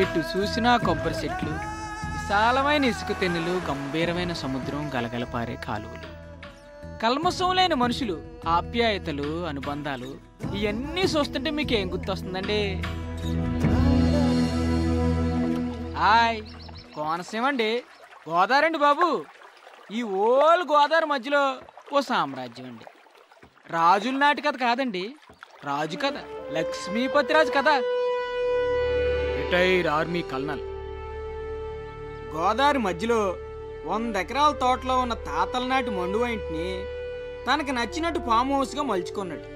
ఎటు చూసినా కొబ్బరి చెట్లు, విశాలమైన ఇసుక తెన్నులు, గంభీరమైన సముద్రం, గలగలపారే కాలువలు, కల్మషం లేని మనుషులు, ఆప్యాయతలు, అనుబంధాలు, ఇవన్నీ చూస్తుంటే మీకేం గుర్తొస్తుందండి? హాయ్, కోనసీమ అండి, గోదావరి అండి బాబు. ఈ ఓల్ గోదావరి మధ్యలో ఓ సామ్రాజ్యం అండి. రాజుల నాటి కథ కాదండి, రాజు కథ, లక్ష్మీపతి రాజు కథ. Retire army colonel. గోదావరి మధ్యలో 100 ఎకరాల తోటలో ఉన్న తాతల నాటి మండువా ఇంటిని తనకి నచ్చినట్టు ఫామ్ హౌస్గా మలుచుకున్నాడు.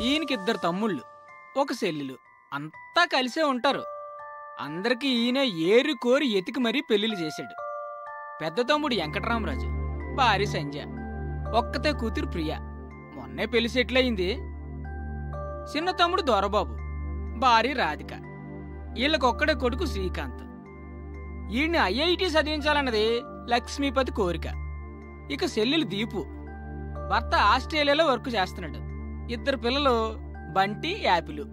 ఈయనకి 2 తమ్ముళ్ళు, 1 చెల్లెలు, అంతా కలిసే ఉంటారు. అందరికీ ఈయన ఏరు కోరి ఎతికి మరీ పెళ్లిళ్ళు చేశాడు. పెద్ద తమ్ముడు వెంకటరామరాజు, భార్య సంధ్య, ఒక్కతే కూతురు ప్రియ, మొన్నే పెళ్లి సెటిల్ అయింది. చిన్న తమ్ముడు దొరబాబు, భార్య రాధిక, వీళ్ళకొక్కడే కొడుకు శ్రీకాంత్. ఈయన్ని ఐఐటి చదివించాలన్నది లక్ష్మీపతి కోరిక. ఇక చెల్లెలు దీపు, భర్త ఆస్ట్రేలియాలో వర్క్ చేస్తున్నాడు. 2 పిల్లలు, బంటి, యాపిలు.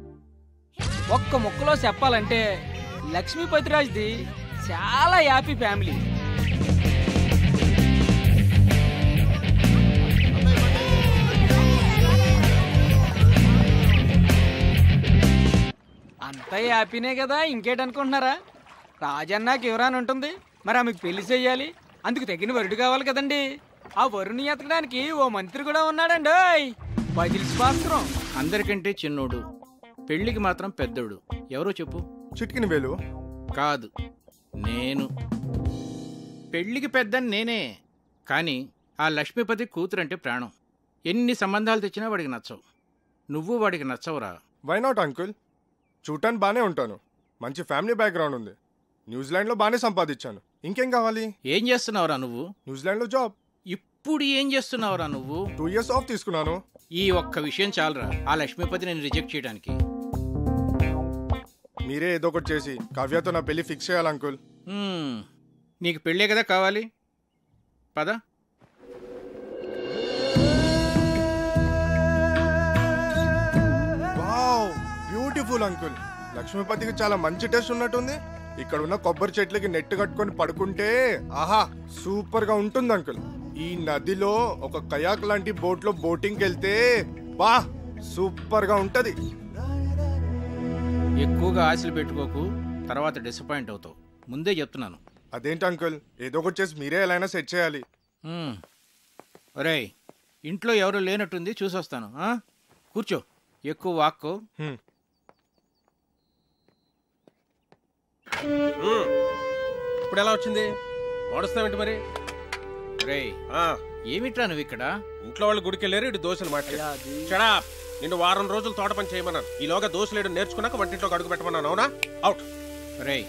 ఒక్క ముక్కలో చెప్పాలంటే లక్ష్మీపతిరాజ్ది చాలా హ్యాపీ ఫ్యామిలీ. అంతా హ్యాపీనే కదా, ఇంకేటనుకుంటున్నారా? రాజన్నాకి ఎవరాని ఉంటుంది, మరి ఆమెకు పెళ్లి చెయ్యాలి, అందుకు తగిన వరుడు కావాలి కదండి. ఆ వరుణ్ణి ఎతకడానికి ఓ మంత్రి కూడా ఉన్నాడండి. బదిల్స్ పాత్రం. అందరికంటే చిన్నోడు, పెళ్లికి మాత్రం పెద్దోడు. ఎవరో చెప్పు. చిట్కిన వేలు కాదు, నేను. పెళ్లికి పెద్దని నేనే, కానీ ఆ లక్ష్మీపతి కూతురంటే ప్రాణం. ఎన్ని సంబంధాలు తెచ్చినా వాడికి నచ్చవు. నువ్వు వాడికి నచ్చవురా. Why not uncle? చూడటానికి బాగానే ఉంటాను, మంచి ఫ్యామిలీ బ్యాక్గ్రౌండ్ ఉంది, న్యూజిలాండ్లో బాగానే సంపాదించాను. ఇంకేం కావాలి? ఏం చేస్తున్నావురా నువ్వు? న్యూజిలాండ్లో జాబ్. ఇప్పుడు ఏం చేస్తున్నావురా నువ్వు? 2 years ఆఫ్ తీసుకున్నాను. ఈ ఒక్క విషయం చాలరా ఆ లక్ష్మీపతి నేను రిజెక్ట్ చేయడానికి. మీరే ఏదో ఒకటి చేసి కావ్యతో నా పెళ్లి ఫిక్స్ చేయాలి అంకుల్. నీకు పెళ్ళే కదా కావాలి, పద. Wow, beautiful uncle. లక్ష్మీపతికి చాలా మంచి టేస్ట్ ఉన్నట్టుంది. ఇక్కడ ఉన్న కొబ్బరి చెట్లకి నెట్ కట్టుకొని పడుకుంటే ఆహా సూపర్ గా ఉంటుంది అంకుల్. ఈ నదిలో ఒక కయాక్ లాంటి బోట్ లో బోటింగ్ వెళ్తే బా సూపర్ గా ఉంటది. ఎక్కువగా ఆశలు పెట్టుకోకు, తర్వాత డిసప్పాయింట్ అవుతావు, ముందే చెప్తున్నాను. అదేంటి అంకుల్, ఏదో ఒకటి చేసి మీరే ఎలా అయినా సెట్ చేయాలి. ఒరేయ్, ఇంట్లో ఎవరు లేనట్టుంది, చూసొస్తాను. కూర్చో, ఎక్కువ వాక్కో. ఇప్పుడు ఎలా వచ్చింది? వాడుస్తావేంటి మరి? రేయ్, ఏమిట్రా నువ్వు ఇక్కడ? ఇంట్లో వాళ్ళు గుడికి వెళ్ళారు, ఇటు దోశలు మాట్లాడా. నిన్ను వారం రోజులు తోట పని చేయమన్నాను. ఈలోగా దోశలేడు నేర్చుకున్నాక వంటింట్లోకి అడుగు పెట్టమన్నాను. అవునా? అవుట్. రేయ్,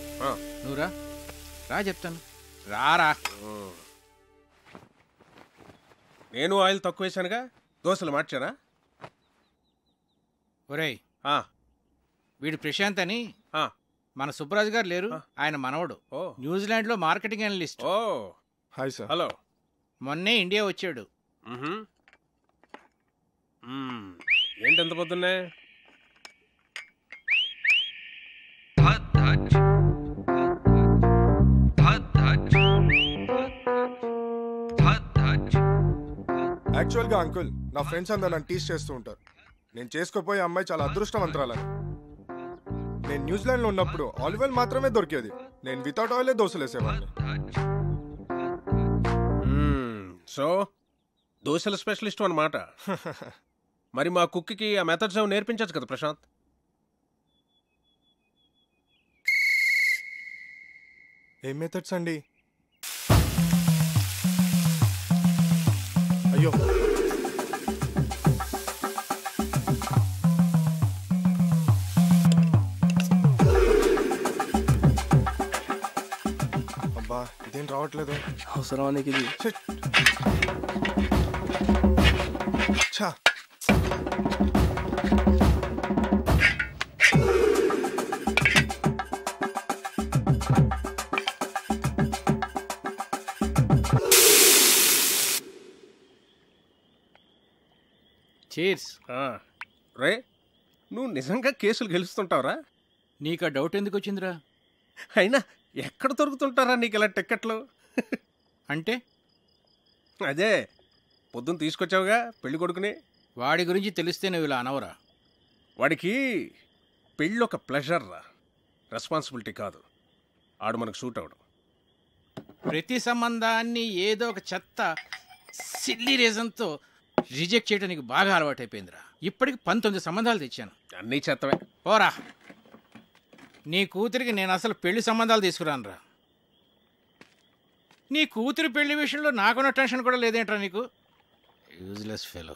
నువ్వురా, రా చెప్తాను, రారా. నేను ఆయిల్ తక్కువ వేసానుగా, దోశలు మార్చానా? ఒరేయ్, వీడు ప్రశాంత్ అని మన సుబ్బరాజు గారు లేరు, ఆయన మనవడు. న్యూజిలాండ్ లో marketing analyst. Hi sir. Hello. మొన్నే ఇండియా వచ్చాడు. ఏంటి ఎంత పొద్దున్నే? యాక్చువల్గా అంకుల్, నా ఫ్రెండ్స్ అందరూ నన్ను టీస్ చేస్తూ ఉంటారు. నేను చేసుకోపోయే అమ్మాయి చాలా అదృష్టవంతురాలని. నేను న్యూజిలాండ్ లో ఉన్నప్పుడు ఆలివ్ ఆయిల్ మాత్రమే దొరికేది. నేను వితౌట్ ఆయిలే దోశలు వేసేవాడిని. సో దోశల స్పెషలిస్ట్ అన్నమాట. మరి మా కుక్కి ఆ మెథడ్స్ ఏమో నేర్పించచ్చు కదా ప్రశాంత్? ఏం మెథడ్స్ అండి? అయ్యో, అబ్బా ఇదేం రావట్లేదు. అవసరం నీకు ఇది? ఛా, చీర్స్. రే, నువ్వు నిజంగా కేసులు గెలుస్తుంటావురా? నీకు ఆ డౌట్ ఎందుకు వచ్చిందిరా? అయినా ఎక్కడ దొరుకుతుంటారా నీకు ఇలా టిక్కెట్లు? అంటే అదే పొద్దున్న తీసుకొచ్చావుగా పెళ్లి కొడుకుని. వాడి గురించి తెలిస్తే నువ్వు ఇలా అనవరా? వాడికి పెళ్ళి ఒక ప్లెజర్ రా, రెస్పాన్సిబిలిటీ కాదు. ఆడు మనకు సూట్ అవడు. ప్రతి సంబంధాన్ని ఏదో ఒక చెత్త సిల్లీ రీజన్తో రిజెక్ట్ చేయడానికి బాగా అలవాటైపోయిందిరా. ఇప్పటికి 19 సంబంధాలు తెచ్చాను. అన్నీ చెత్తవే. పోరా, నీ కూతురికి నేను అసలు పెళ్లి సంబంధాలు తీసుకురానురా. నీ కూతురి పెళ్లి విషయంలో నాకున్న టెన్షన్ కూడా లేదేంట్రా నీకు? Useless fellow.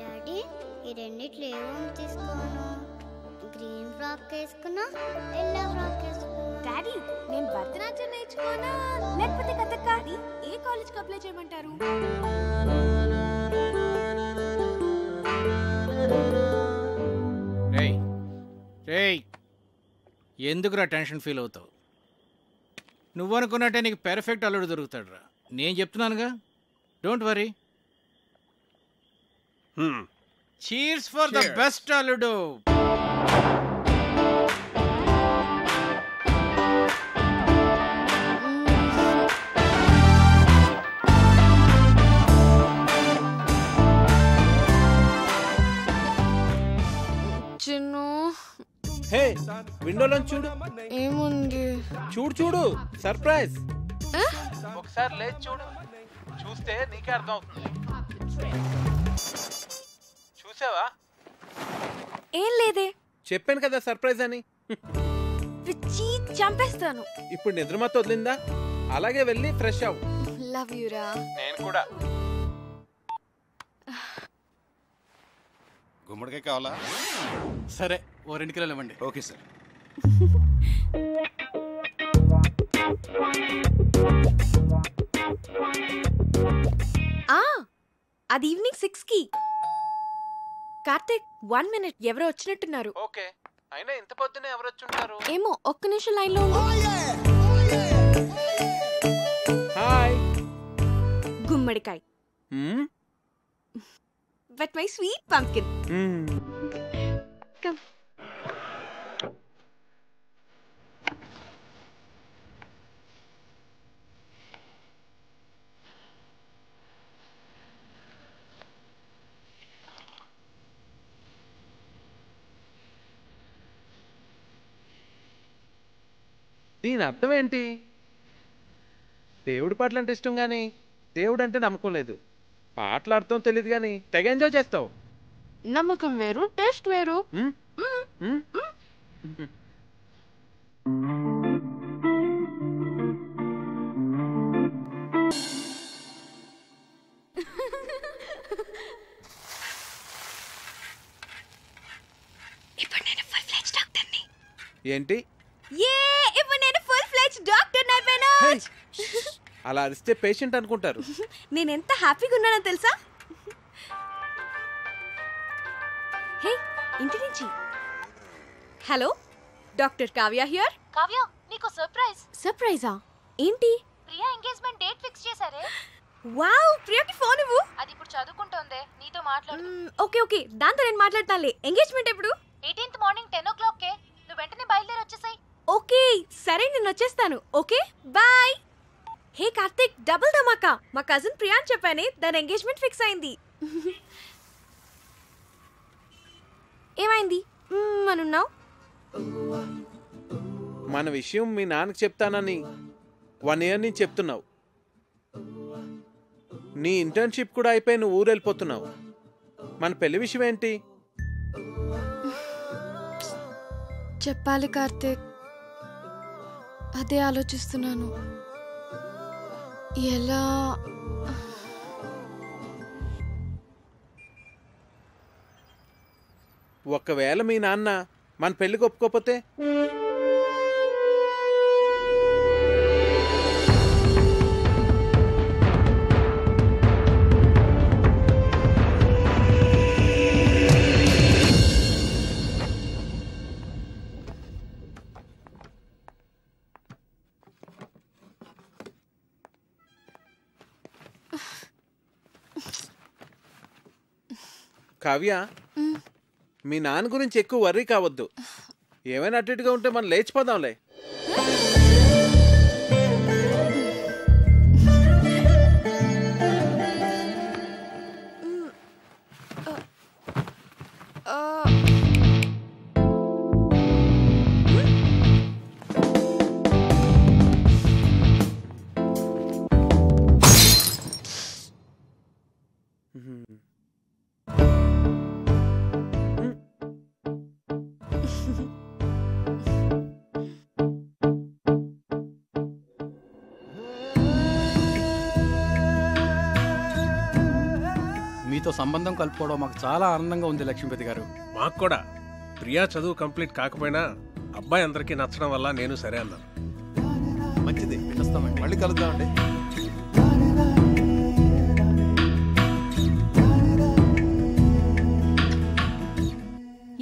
డాడీ, ఈ రెండిట్లో ఏమో తీసుకోను. గ్రీన్ ఫ్రాక్ వేసుకున్నా, ఎల్లో ఫ్రాక్ వేసుకున్నా. డాడీ, నేను భరతనాట్యం నేర్చుకోనా లేకపోతే కథక్? ఏ కాలేజ్కి అప్లై చేయమంటారు? రేయ్ రేయ్, ఎందుకురా టెన్షన్ ఫీల్ అవుతావు? నువ్వు అనుకున్నట్టే నీకు పెర్ఫెక్ట్ అల్లుడు దొరుకుతాడు రా. నేను చెప్తున్నానుగా, don't worry. Cheers for the best అల్లుడు. హే, విండోలో చూడు. ఏముంది? చూడు సర్ప్రైజ్. ఒకసారి లేచి చూడు, చూస్తే నీకే అర్థం అవుతుంది. చూసావా? ఏం లేదే. చెప్పాను కదా సర్ప్రైజ్ అని. పిచ్చి చంపేస్తాను. ఇప్పుడు నిద్రమతో వదిలిందా? అలాగే వెళ్ళి ఫ్రెష్ అవ్వు. లవ్ యూ రా. నేను కూడా. గుమ్మడికాయ కావాలా? సరే, ఓ 2 కిలోలు ఇవ్వండి. Okay sir. అది ఈవినింగ్ 6కి. కార్తిక్, 1 minute, ఎవరో వచ్చినట్టున్నారు. ఓకే, అయినా ఇంత పొద్దునే ఎవరు వచ్చుంటారు? ఏమో, ఒక్క నిమిషం లైన్ లో ఉండు. హాయ్. గుమ్మడికాయ. But my sweet pumpkin. Come. దీని అర్థం ఏంటి? దేవుడి పాటలు అంటే ఇష్టం కానీ దేవుడు అంటే నమ్మకం లేదు. పాటలు అర్థం తెలియదు కానీ తెగ ఎంజాయ్ చేస్తావు. నమ్మకం వేరు, టేస్ట్ వేరు. ఇప్పుడు నేను ఫుల్ ఫ్లెడ్జ్ డాక్టర్ని. ఏంటి? ఇప్పుడు నేను ఫుల్ ఫ్లెడ్జ్ డాక్టర్ అయిపోయాను. అలా అరిస్తే పేషెంట్ అనుకుంటారు. నేను ఎంత హ్యాపీగా ఉన్నానో తెలుసా? హే, ఇంటి నుంచి. Hello, doctor Kavya here. Kavya, నీకు సర్ప్రైజ్. సర్ప్రైజా? ఏంటి? ప్రియా ఎంగేజ్మెంట్ డేట్ ఫిక్స్ చేశారే. వావ్, ప్రియాకి ఫోన్ ఇవ్వు. అది ఇప్పుడు చదువుకుంటోందే, నీతో మాట్లాడు. ఓకే ఓకే, దాంతో నేను మాట్లాడతానులే. ఎంగేజ్మెంట్ ఎప్పుడు? 18th మార్నింగ్ 10 o'clock కే. నువ్వు వెంటనే బయలుదేరి వచ్చేసాయి. ఓకే సరే, నేను వచ్చేస్తాను. Okay bye. Hey Karthik, double ధమాకా. మా కజిన్ ప్రియాన్ చెప్పానే, దాని ఎంగేజ్మెంట్ ఫిక్స్ అయింది. ఏమైంది అనున్నావు? మన విషయం మీ నాన్నకి చెప్తానని 1 year నుంచి చెప్తున్నావు. నీ ఇంటర్న్షిప్ కూడా అయిపోయి నువ్వు ఊరు వెళ్ళిపోతున్నావు. మన పెళ్లి విషయం ఏంటి? చెప్పాలి కార్తిక్, అదే ఆలోచిస్తున్నాను. ఎలా? ఒకవేళ మీ నాన్న మన పెళ్లికి ఒప్పుకోకపోతే? కావ్య, మీ నాన్న గురించి ఎక్కువ వర్రీ కావద్దు. ఏమైనా అటు ఇటుగా ఉంటే మనం లేచిపోదాంలే. మీతో సంబంధం కలుపుకోవడం మాకు చాలా ఆనందంగా ఉంది లక్ష్మీపతి గారు. మాకు కూడా. ప్రియా చదువు కంప్లీట్ కాకపోయినా అబ్బాయి అందరికీ నచ్చడం వల్ల నేను సరే అన్నాను. మంచిది, పిలుస్తామండి. మళ్ళీ కలుద్దామండి.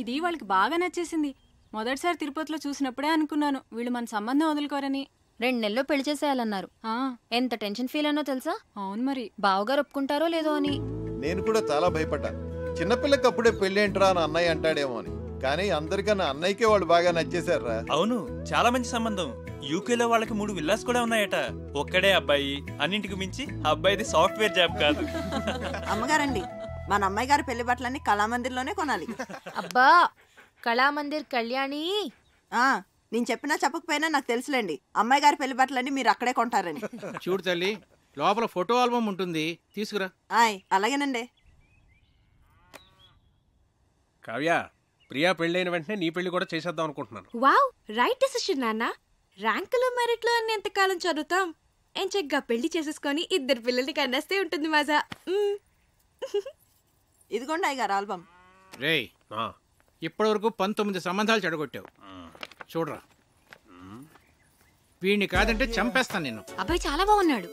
ఇది వాళ్ళకి బాగా నచ్చేసింది. మొదటిసారి తిరుపతిలో చూసినప్పుడే అనుకున్నాను వీళ్ళు మన సంబంధం వదులుకోరని. 2 నెలల్లో పెళ్లి చేసేయాలన్నారు. ఎంత టెన్షన్ ఫీల్ అయినో తెలుసా? అవును మరి. బావగారు ఒప్పుకుంటారో లేదో అని. నేను కూడా చాలా భయపడ్డాను. చిన్నపిల్లకి అప్పుడే పెళ్లి ఏంట్రా అని అన్నయ్య అంటాడేమో అని. కానీ అందరికన్నా అన్నయ్యకే వాళ్ళు బాగా నచ్చేశారా. అవును, చాలా మంచి సంబంధం. యూకేలో వాళ్ళకి 3 విల్లాస్ కూడా ఉన్నాయట. ఒక్కడే అబ్బాయి, అన్నింటికి మించి అబ్బాయిది సాఫ్ట్వేర్ జాబ్ కాదు. అమ్మగారండి, మన అమ్మాయి గారి పెళ్లి బట్టలన్నీ కళామందిర్లోనే కొనాలి. అబ్బా, కళామందిర్ కళ్యాణి. నేను చెప్పినా చెప్పకపోయినా నాకు తెలుసులేండి, అమ్మాయి గారి పెళ్లి బట్టలన్నీ మీరు అక్కడే కొంటారని. చూడు తల్లి, లోపల ఫోటో ఆల్బమ్ ఉంటుంది, తీసుకురా. అలాగేనండి. కావ్య, ప్రియా పెళ్ళైన వెంటనే నీ పెళ్లి కూడా చేసేద్దాం అనుకుంటున్నాను. వావ్, రైట్ డెసిషన్ నాన్న. ర్యాంకులు మెరిట్లో అన్ని ఎంతకాలం చదువుతాం? ఎంచగ్గా పెళ్లి చేసేసుకొని 2 పిల్లల్ని కన్నేస్తే ఉంటుంది మజా. ఇదిగోండి అయ్యగారు ఆల్బమ్. రేయ్, ఇప్పటి వరకు 19 సంబంధాలు చెడగొట్టావు. చూడరా, వీడిని కాదంటే చంపేస్తాను నేను. అబ్బాయి చాలా బాగున్నాడు.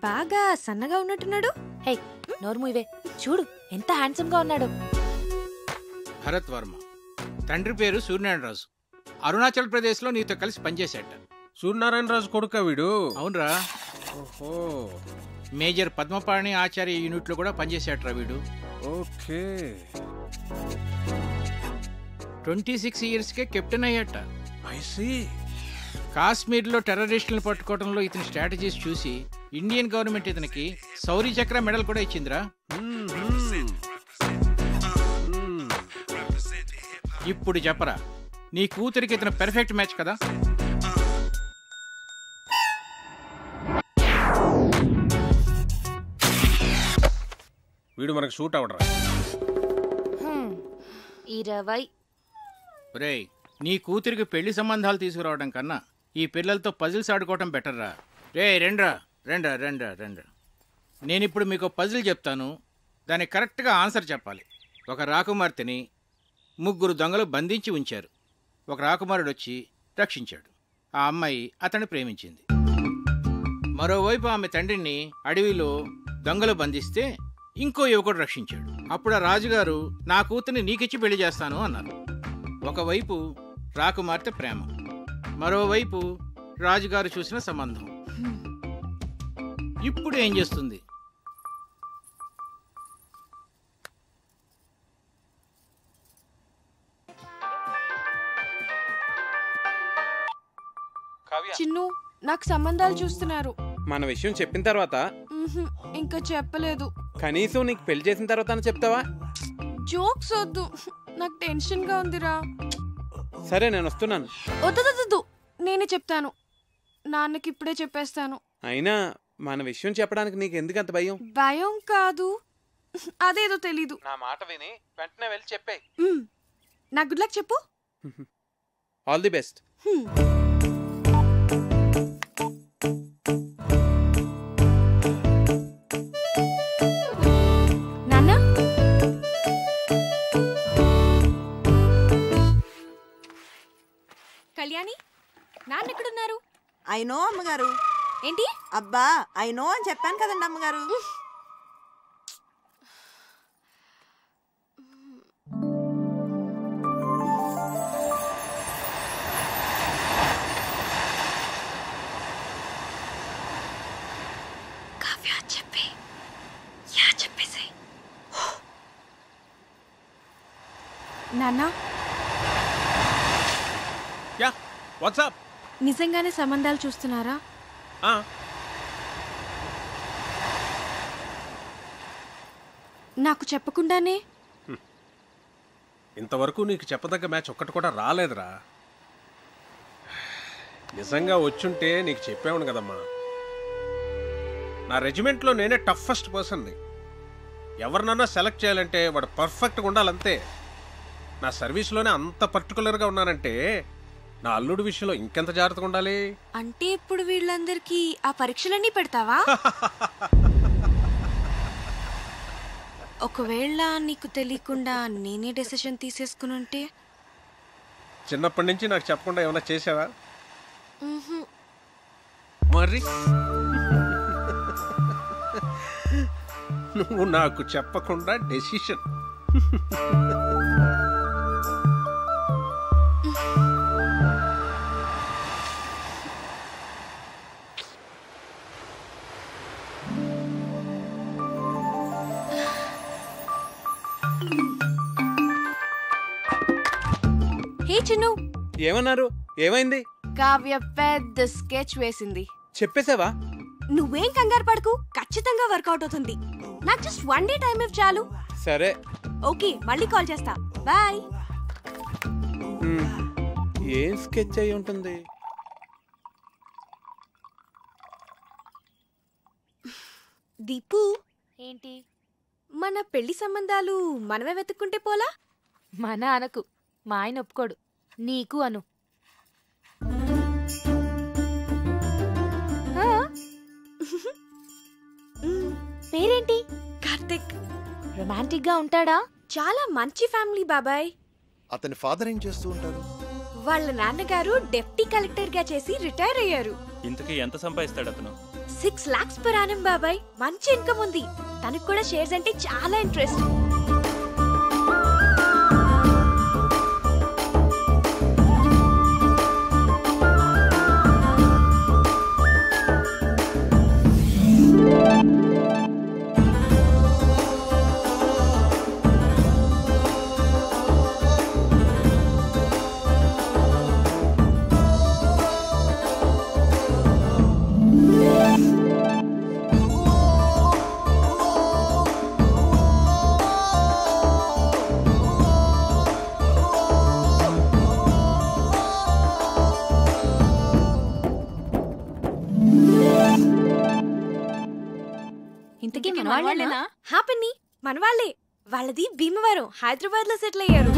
బాగా సన్నగా ఉన్నట్టున్నాడు. హే, నోర్ముయివే, చూడు ఎంత హ్యాండ్సమ్ గా ఉన్నాడు. భరత్ వర్మ, తండ్రి పేరు సూర్యనారాయణరాజు. అరుణాచల్ ప్రదేశ్ లో నీతో కలిసి పనిచేశాట. సూర్యనారాయణరాజు కొడుకా వీడు? అవునరా. ఓహో, మేజర్ పద్మపాణి ఆచార్య యూనిట్ లో కూడా పనిచేశాట్రా వీడు. ఓకే. 26 years కే కెప్టెన్ అయ్యాట. I see. కాశ్మీర్ లో టెర్రరిస్టులను పట్టుకోవడంలో ఇతని స్ట్రాటజీస్ చూసి ఇండియన్ గవర్నమెంట్ ఇతనికి శౌర్య చక్ర మెడల్ కూడా ఇచ్చిందిరా. ఇప్పుడు చెప్పరా, నీ కూతురికి ఇతను పెర్ఫెక్ట్ మ్యాచ్ కదా? వీడు మనకు షూట్ అవడరా. 20. రేయ్, నీ కూతురికి పెళ్లి సంబంధాలు తీసుకురావడం కన్నా ఈ పిల్లలతో పజిల్స్ ఆడుకోవటం బెటర్ రా. రే రెండ్రా రెండ్రా రెండ్రా రెండ్రా. నేనిప్పుడు మీకు పజిల్ చెప్తాను, దానికి కరెక్ట్గా ఆన్సర్ చెప్పాలి. ఒక రాకుమార్తెని 3 దొంగలు బంధించి ఉంచారు. ఒక రాకుమారుడు వచ్చి రక్షించాడు. ఆ అమ్మాయి అతన్ని ప్రేమించింది. మరోవైపు ఆమె తండ్రిని అడవిలో దొంగలు బంధిస్తే ఇంకో యువకుడు రక్షించాడు. అప్పుడు ఆ రాజుగారు నా కూతుర్ని నీకిచ్చి పెళ్లి చేస్తాను అన్నారు. ఒకవైపు రాకుమార్తె ప్రేమ, మరోవైపు రాజుగారు చూసిన సంబంధం. ఇప్పుడు ఏం చేస్తుంది? చిన్ను, నాకు సంబంధాలు చూస్తున్నారు. మన విషయం చెప్పిన తర్వాత ఇంకా చెప్పలేదు. కనీసం నీకు పెళ్లి చేసిన తర్వాత చెప్తావా? జోక్స్ వద్దు, నాకు టెన్షన్ గా ఉందిరా. సరే, నేను వస్తున్నాను. వద్దు, నేనే చెప్తాను. నాన్నకి ఇప్పుడే చెప్పేస్తాను. అయినా మన విషయం చెప్పడానికి నీకు ఎందుకు అంత భయం? భయం కాదు, అదేదో తెలీదు. నా మాట విని వెంటనే వెళ్ళి చెప్పే. నా గుడ్ లక్ చెప్పు. All the best. నాన్న, కళ్యాణి, నాన్న ఎక్కడున్నారు? ఐ నో అమ్మగారు. ఏంటి? అబ్బా, ఐ నో అని చెప్పాను కదండి అమ్మగారు. కావ్య చెప్పి చెప్పేసి నాన్న యా వాట్సాప్ నిజంగానే సంబంధాలు చూస్తున్నారా? నాకు చెప్పకుండానే? ఇంతవరకు నీకు చెప్పదగ్గ మ్యాచ్ ఒక్కటి కూడా రాలేదురా. నిజంగా వచ్చుంటే నీకు చెప్పావును కదమ్మా. నా రెజిమెంట్లో నేనే టఫెస్ట్ పర్సన్ని. ఎవరినన్నా సెలెక్ట్ చేయాలంటే వాడు పర్ఫెక్ట్గా ఉండాలంతే. నా సర్వీస్లోనే అంత పర్టికులర్గా ఉన్నానంటే నా అల్లుడి విషయంలో ఇంకెంత జాగ్రత్తగా ఉండాలి. అంటే ఇప్పుడు వీళ్ళందరికీ ఆ పరీక్షలన్నీ పెడతావా? ఒకవేళ నీకు తెలియకుండా నేనే డెసిషన్ తీసేసుకుని ఉంటే? చిన్నప్పటి నుంచి నాకు చెప్పకుండా ఏమైనా చేసావా? మరి నువ్వు నాకు చెప్పకుండా డెసిషన్. హే చిన్ను, ఏమన్నారు? ఏమైంది? కావ్య పెద్ద స్కెచ్ వేసింది. చెప్పేసావా? నువ్వేం కంగారు పడకు, ఖచ్చితంగా వర్కౌట్ అవుతుంది. నాకు జస్ట్ 1 డే టైం ఇవ్వు చాలు. సరే ఓకే, మళ్ళీ కాల్ చేస్తా. బాయ్. ఏం స్కెచ్ అయి ఉంటుంది? దీపు, ఏంటి? మన పెళ్లి సంబంధాలు మనమే వెతుక్కుంటే పోలా? మన అనకు, మా ఆయన ఒప్పుకోడు. నీకు అను. పేరేంటి? కార్తిక్. రొమాంటిక్ గా ఉంటాడా? చాలా మంచి ఫ్యామిలీ బాబాయ్. అతని ఫాదర్ ఏం చేస్తూ ఉంటారు? వాళ్ళ నాన్నగారు డెప్యూటీ కలెక్టర్ గా చేసి రిటైర్ అయ్యారు. ఇంతకీ ఎంత సంపాదిస్తాడు అతను? 6 lakhs per annum బాబాయ్. మంచి ఇన్కమ్ ఉంది. తనకు కూడా షేర్స్ అంటే చాలా ఇంట్రెస్ట్. ఇంతకీ మనవాళ్ళేనా? హ్యాపీని మనవాళ్లే. వాళ్ళది భీమవరం, హైదరాబాద్ లో సెటిల్ అయ్యారు.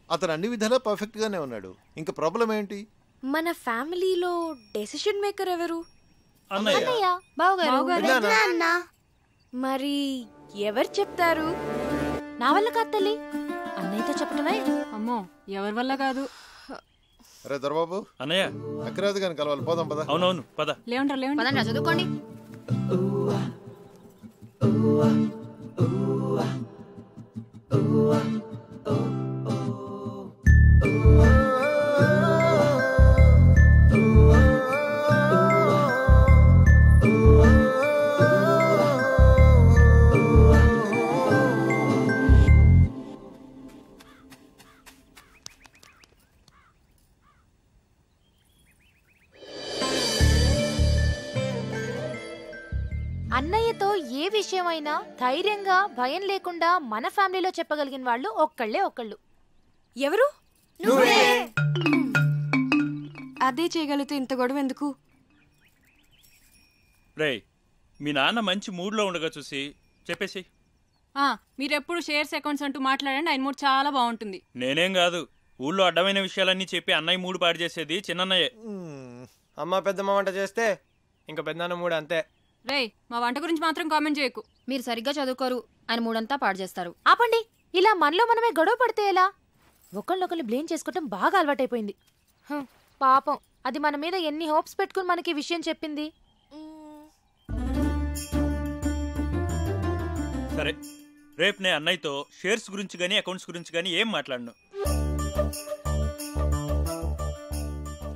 అతను అన్ని విధాలా పర్ఫెక్ట్ గానే ఉన్నాడు. ఇంకా ప్రాబ్లం ఏంటి? మన ఫ్యామిలీలో డెసిషన్ మేకర్ ఎవరు? అన్నయ్య. బావగారు. మరి ఎవరు చెప్తారు? నా వల్ల కాదు తల్లి, అన్నయ్యతో చెప్పటమే. అమ్మో, ఎవరి వల్ల కాదు. అరే దొరబాబు, అన్నయ్య అక్కరాదు కానీ కలవాలి. పోదాం పద. అవునవును పద. లేవండి, చదువుకోండి. అన్నయ్యతో ఏ విషయమైనా ధైర్యంగా భయం లేకుండా మన ఫ్యామిలీలో చెప్పగలిగిన వాళ్ళు ఒక్కళ్ళు. ఎవరు? అదే చేయగలిగితే ఇంత గొడవ ఎందుకు? రేయ్, మీ నాన్న మంచి మూడ్లో ఉండగా చూసి చెప్పేసి. మీరెప్పుడు షేర్స్ అకౌంట్స్ అంటూ మాట్లాడండి, ఆయన మూడు చాలా బాగుంటుంది. నేనేం కాదు, ఊళ్ళో అడ్డమైన విషయాలన్నీ చెప్పి అన్నయ్య మూడు పాడు చేసేది చిన్నన్నయ్యే. అమ్మ పెద్దమ్మ వంట చేస్తే ఇంకా పెద్దనాన్న మూడు అంతే. రేయ్, మా వంట గురించి మాత్రం కామెంట్ చేయకు. మీరు సరిగ్గా చదువుకోరు, ఆయన మూడంతా పాడు చేస్తారు. ఆపండి, ఇలా మనలో మనమే గొడవ పడితే ఎలా? ఒకళ్ళొకళ్ళు బ్లేమ్ చేసుకోవటం బాగా అలవాటైపోయింది. పాపం, అది మన మీద ఎన్ని హోప్స్ పెట్టుకుని మనకి విషయం చెప్పింది. సరే, రేపు నేను అన్నయ్యతో షేర్స్ గురించి కానీ అకౌంట్స్ గురించి కానీ ఏం మాట్లాడను.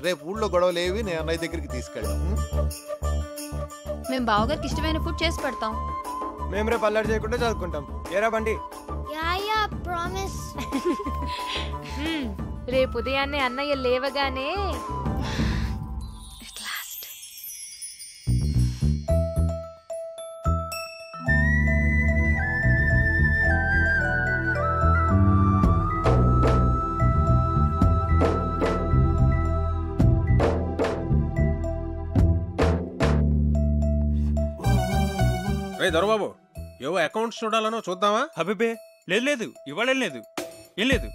రేపు ఊళ్ళో గొడవలేవి నేను అన్నయ్య దగ్గరికి తీసుకెళ్ళాం. మేము బావగారికి ఇష్టమైన ఫుడ్ చేసి పెడతాం. మేము రేపు అల్లరి చేయకుండా చదువుకుంటాం. ఏరా బండి? Yeah promise. రేపు ఉదయాన్నే అన్నయ్య లేవగానే రే దొరబాబు, ఏవో అకౌంట్స్ చూడాలనో చూద్దామా? అబ్బే లేదు లేదు, ఇవాళ లేదు, ఏం లేదు.